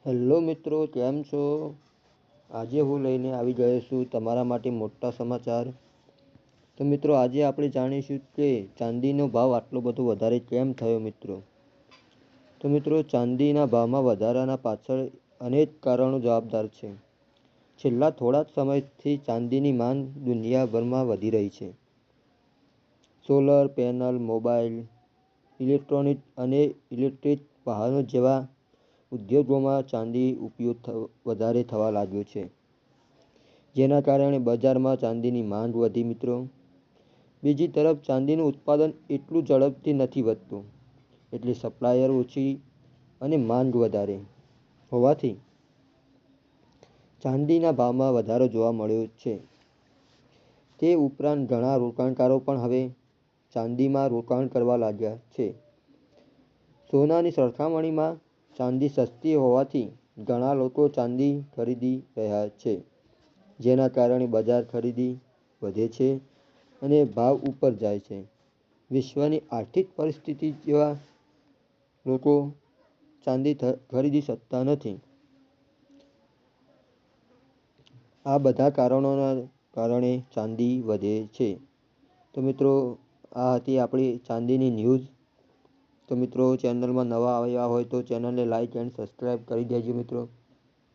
Hello મિત્રો, કેમ છો? આજે હું લઈને આવી ગયો છું તમારા માટે મોટા સમાચાર. તો મિત્રો, આજે આપણે જાણીશું કે ચાંદીનો ભાવ આટલો બધો વધારે કેમ થયો મિત્રો. તો મિત્રો, ચાંદીના ભાવમાં વધારાના પાછળ અનેક કારણો જવાબદાર છે. છેલ્લા થોડા સમયથી ચાંદીની માંગ દુનિયાભરમાં વધી રહી છે. સોલર પેનલ, મોબાઈલ, ઇલેક્ટ્રોનિક અને ઇલેક્ટ્રિક વાહનો જેવા ઉદ્યોગોમાં ચાંદી ઉપયોગ વધારે થવા લાગ્યો છે, જેના કારણે બજારમાં ચાંદીની માંગ વધી મિત્રો. બીજી તરફ ચાંદીનું ઉત્પાદન એટલું ઝડપથી નથી વધતું, એટલે સપ્લાયર ઓછી અને માંગ વધારે હોવાથી ચાંદીના ભાવમાં વધારો જોવા મળ્યો છે. તે ઉપરાંત ઘણા રોકાણકારો પણ હવે ચાંદીમાં રોકાણ કરવા લાગ્યા છે. સોનાની સરખામણીમાં ચાંદી સસ્તી હોવાથી ઘણા લોકો ચાંદી ખરીદી રહ્યા છે, જેના કારણે બજાર ખરીદી વધે છે અને ભાવ ઉપર જાય છે. વિશ્વની આર્થિક પરિસ્થિતિ જેવા લોકો ચાંદી ખરીદી શકતા નથી. આ બધા કારણોના કારણે ચાંદી વધે છે. તો મિત્રો, આ હતી આપણી ચાંદીની ન્યૂઝ. તો મિત્રો, ચેનલમાં નવા આવ્યા હોય તો ચેનલને લાઈક એન્ડ સબસ્ક્રાઈબ કરી દેજો મિત્રો.